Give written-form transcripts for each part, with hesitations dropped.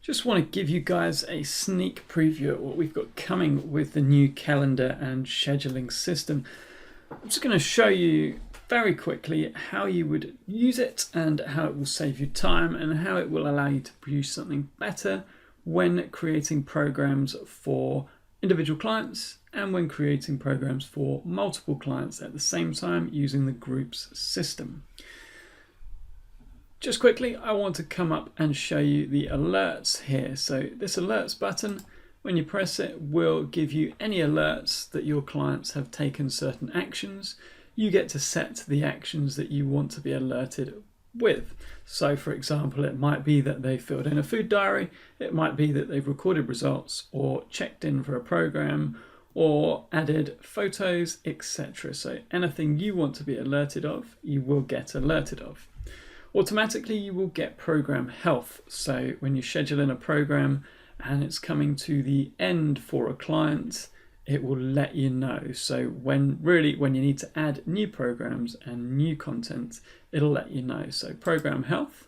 Just want to give you guys a sneak preview of what we've got coming with the new calendar and scheduling system. I'm just going to show you very quickly how you would use it and how it will save you time and how it will allow you to produce something better when creating programs for individual clients and when creating programs for multiple clients at the same time using the groups system. Just quickly, I want to come up and show you the alerts here. So this alerts button, when you press it, will give you any alerts that your clients have taken certain actions. You get to set the actions that you want to be alerted with. So for example, it might be that they filled in a food diary, it might be that they've recorded results or checked in for a program or added photos, etc. So anything you want to be alerted of, you will get alerted of. Automatically, you will get program health. So when you schedule in a program and it's coming to the end for a client, it will let you know. So when you need to add new programs and new content, it'll let you know. So program health,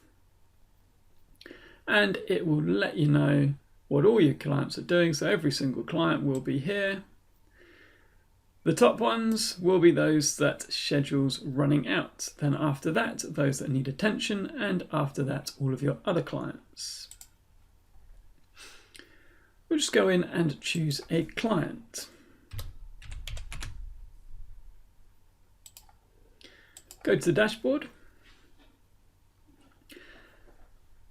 and it will let you know what all your clients are doing. So every single client will be here. The top ones will be those that schedule's running out. Then after that, those that need attention, and after that, all of your other clients. We'll just go in and choose a client. Go to the dashboard.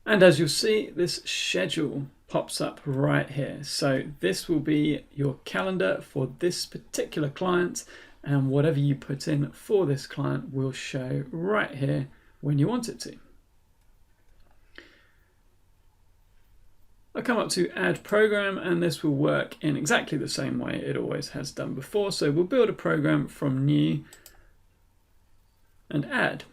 And as you'll see, this schedule pops up right here. So this will be your calendar for this particular client, and whatever you put in for this client will show right here when you want it to. I come up to add program, and this will work in exactly the same way it always has done before. So we'll build a program from new and add.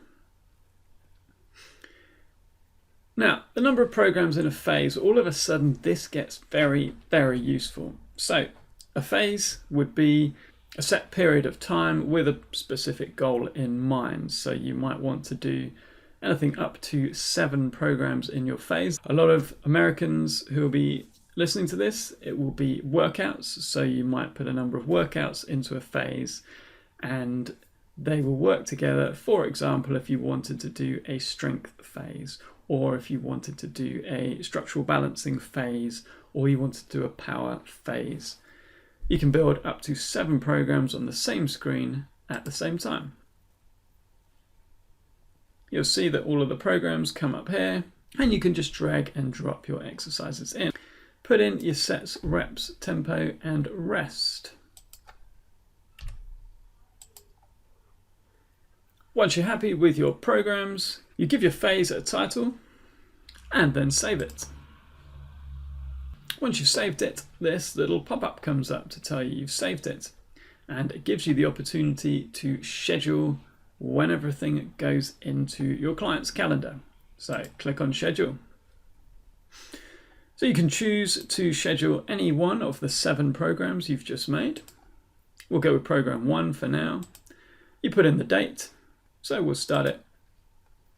Now, the number of programs in a phase, all of a sudden this gets very, very useful. So a phase would be a set period of time with a specific goal in mind. So you might want to do anything up to 7 programs in your phase. A lot of Americans who will be listening to this, it will be workouts. So you might put a number of workouts into a phase and they will work together. For example, if you wanted to do a strength phase, or if you wanted to do a structural balancing phase, or you wanted to do a power phase. You can build up to 7 programs on the same screen at the same time. You'll see that all of the programs come up here, and you can just drag and drop your exercises in. Put in your sets, reps, tempo, and rest. Once you're happy with your programs, you give your phase a title and then save it. Once you've saved it, this little pop-up comes up to tell you you've saved it, and it gives you the opportunity to schedule when everything goes into your client's calendar. So click on schedule. So you can choose to schedule any one of the 7 programs you've just made. We'll go with program 1 for now. You put in the date. So we'll start it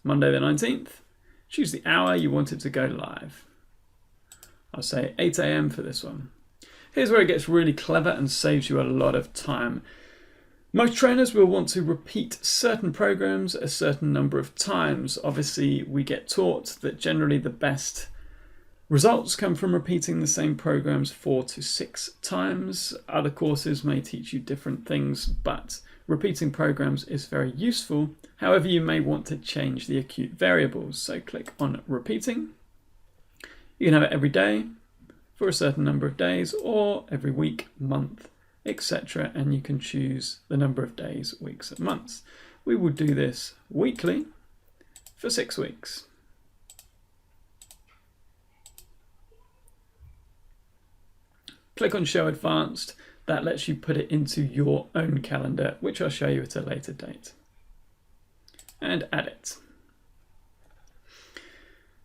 Monday the 19th. Choose the hour you want it to go live. I'll say 8 AM for this one. Here's where it gets really clever and saves you a lot of time. Most trainers will want to repeat certain programs a certain number of times. Obviously, we get taught that generally the best results come from repeating the same programs 4 to 6 times. Other courses may teach you different things, but repeating programs is very useful. However, you may want to change the acute variables. So click on repeating. You can have it every day for a certain number of days, or every week, month, etc. And you can choose the number of days, weeks, and months. We will do this weekly for 6 weeks. Click on Show Advanced. That lets you put it into your own calendar, which I'll show you at a later date. And add it.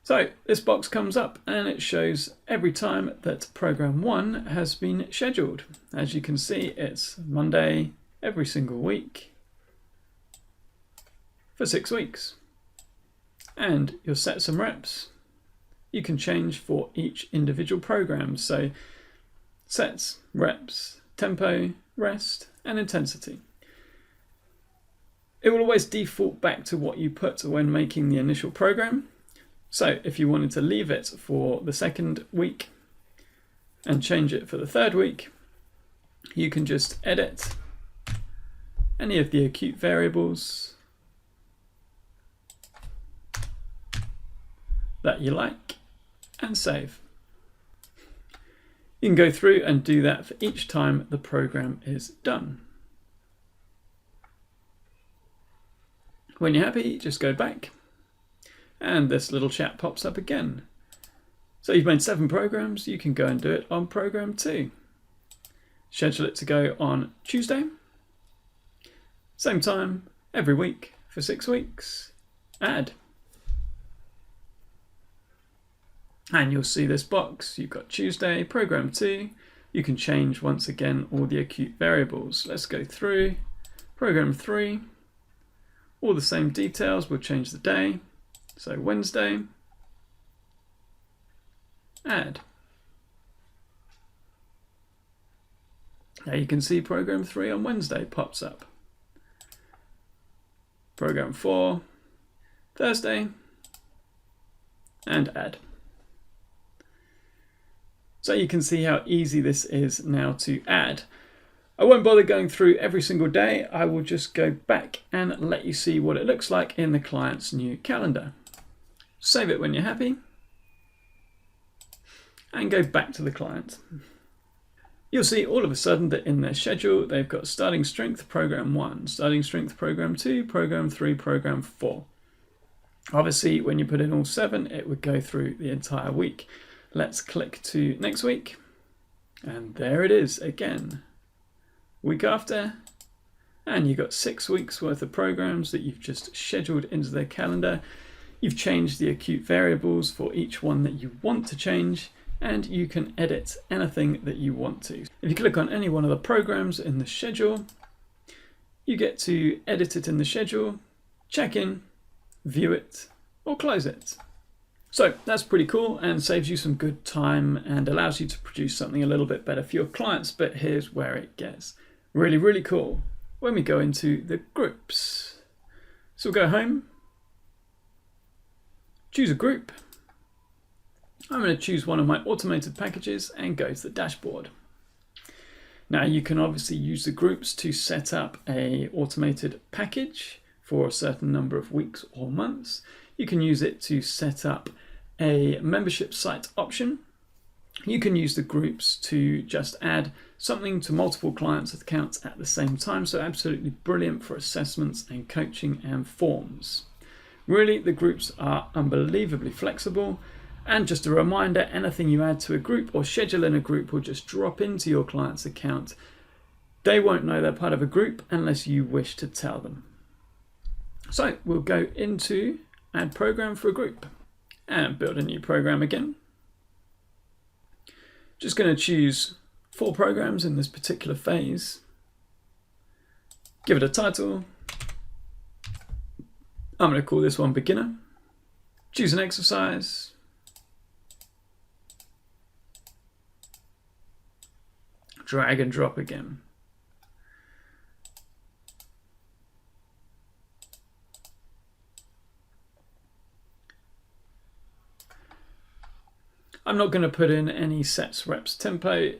So this box comes up and it shows every time that program 1 has been scheduled. As you can see, it's Monday every single week for 6 weeks. And you'll set some reps you can change for each individual program. So sets, reps, tempo, rest, and intensity. It will always default back to what you put when making the initial program. So if you wanted to leave it for the second week and change it for the third week, you can just edit any of the acute variables that you like and save. You can go through and do that for each time the program is done. When you're happy, just go back and this little chat pops up again. So you've made 7 programs, you can go and do it on program 2. Schedule it to go on Tuesday. Same time, every week for 6 weeks. Add. And you'll see this box. You've got Tuesday, program 2. You can change once again all the acute variables. Let's go through. Program 3. All the same details, we'll change the day. So Wednesday. Add. Now you can see program 3 on Wednesday pops up. Program 4, Thursday, and add. So you can see how easy this is now to add. I won't bother going through every single day. I will just go back and let you see what it looks like in the client's new calendar. Save it when you're happy and go back to the client. You'll see all of a sudden that in their schedule, they've got starting strength program 1, starting strength program 2, program 3, program 4. Obviously, when you put in all 7, it would go through the entire week. Let's click to next week. And there it is again. Week after, and you've got 6 weeks worth of programs that you've just scheduled into their calendar. You've changed the acute variables for each one that you want to change, and you can edit anything that you want to. If you click on any one of the programs in the schedule, you get to edit it in the schedule, check in, view it, or close it. So that's pretty cool and saves you some good time and allows you to produce something a little bit better for your clients. But here's where it gets really, really cool when we go into the groups. So we'll go home, choose a group. I'm going to choose one of my automated packages and go to the dashboard. Now you can obviously use the groups to set up a automated package for a certain number of weeks or months. You can use it to set up a membership site option. You can use the groups to just add something to multiple clients' accounts at the same time. So absolutely brilliant for assessments and coaching and forms. Really, the groups are unbelievably flexible. And just a reminder, anything you add to a group or schedule in a group will just drop into your client's account. They won't know they're part of a group unless you wish to tell them. So we'll go into add program for a group and build a new program again. Just going to choose 4 programs in this particular phase. Give it a title. I'm going to call this one beginner. Choose an exercise. Drag and drop again. I'm not going to put in any sets, reps, tempo,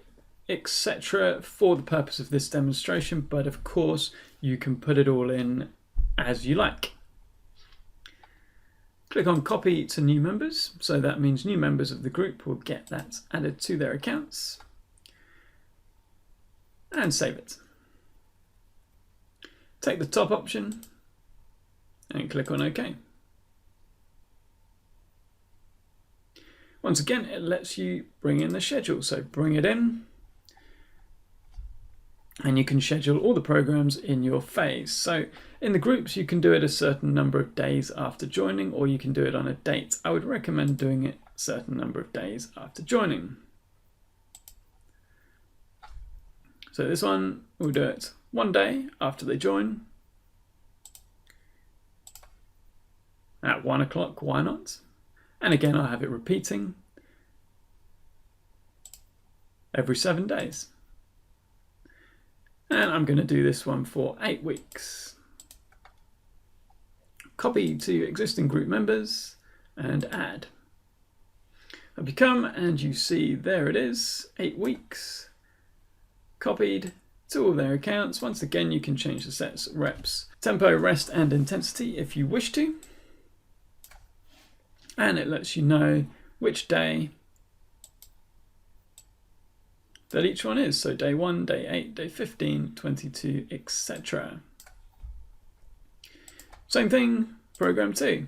etc. for the purpose of this demonstration, but of course you can put it all in as you like. Click on copy to new members. So that means new members of the group will get that added to their accounts. And save it. Take the top option and click on OK. Once again, it lets you bring in the schedule. So bring it in and you can schedule all the programs in your phase. So in the groups, you can do it a certain number of days after joining, or you can do it on a date. I would recommend doing it a certain number of days after joining. So this one, we'll do it 1 day after they join. At 1 o'clock, why not? And again, I have it repeating every 7 days. And I'm going to do this one for 8 weeks. Copy to existing group members and add. Up you come and you see there it is, 8 weeks. Copied to all their accounts. Once again, you can change the sets, reps, tempo, rest, and intensity if you wish to. And it lets you know which day that each one is. So day 1, day 8, day 15, 22, etc. Same thing, program 2.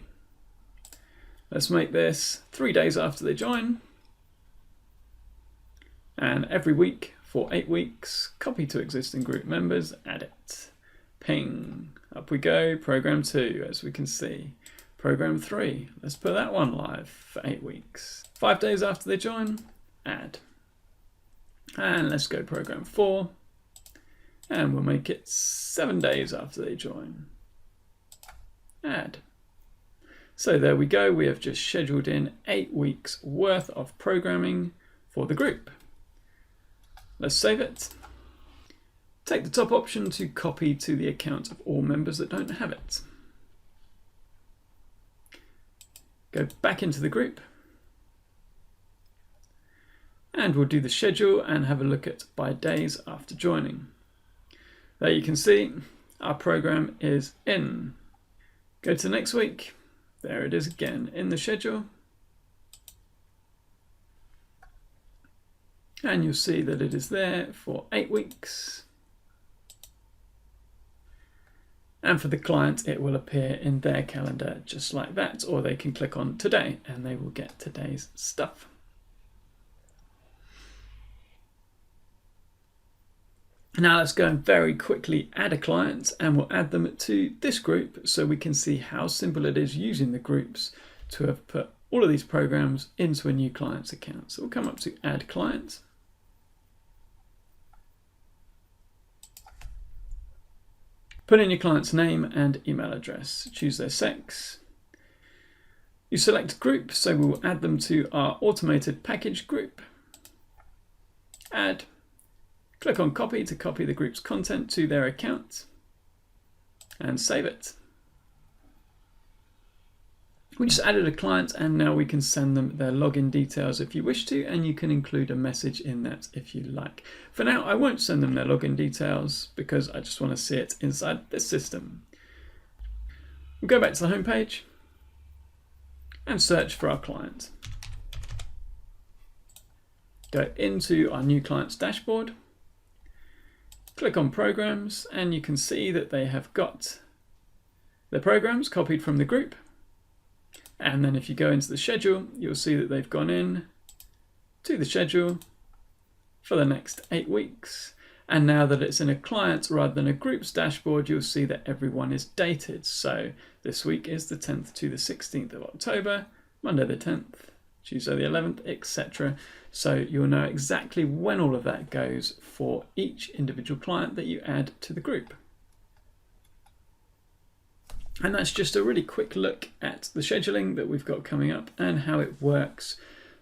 Let's make this 3 days after they join. And every week for 8 weeks, copy to existing group members, add it. Ping. Up we go, program 2, as we can see. Program 3, let's put that one live for 8 weeks. 5 days after they join, add. And let's go program 4, and we'll make it 7 days after they join. Add. So there we go, we have just scheduled in 8 weeks worth of programming for the group. Let's save it. Take the top option to copy to the account of all members that don't have it. Go back into the group. And we'll do the schedule and have a look at by days after joining. There you can see our program is in. Go to next week. There it is again in the schedule. And you'll see that it is there for 8 weeks. And for the client, it will appear in their calendar just like that, or they can click on today and they will get today's stuff. Now let's go and very quickly add a client, and we'll add them to this group so we can see how simple it is using the groups to have put all of these programs into a new client's account. So we'll come up to add client. Put in your client's name and email address. Choose their sex. You select group, so we'll add them to our automated package group. Add. Click on copy to copy the group's content to their account. And save it. We just added a client, and now we can send them their login details if you wish to, and you can include a message in that if you like. For now, I won't send them their login details because I just want to see it inside this system. We'll go back to the home page and search for our client. Go into our new client's dashboard, click on programs, and you can see that they have got their programs copied from the group. And then if you go into the schedule, you'll see that they've gone in to the schedule for the next 8 weeks. And now that it's in a client rather than a group's dashboard, you'll see that everyone is dated. So this week is the 10th to the 16th of October, Monday the 10th, Tuesday the 11th, etc. So you'll know exactly when all of that goes for each individual client that you add to the group. And that's just a really quick look at the scheduling that we've got coming up and how it works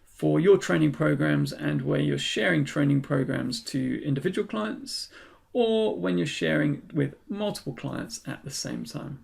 for your training programs, and where you're sharing training programs to individual clients or when you're sharing with multiple clients at the same time.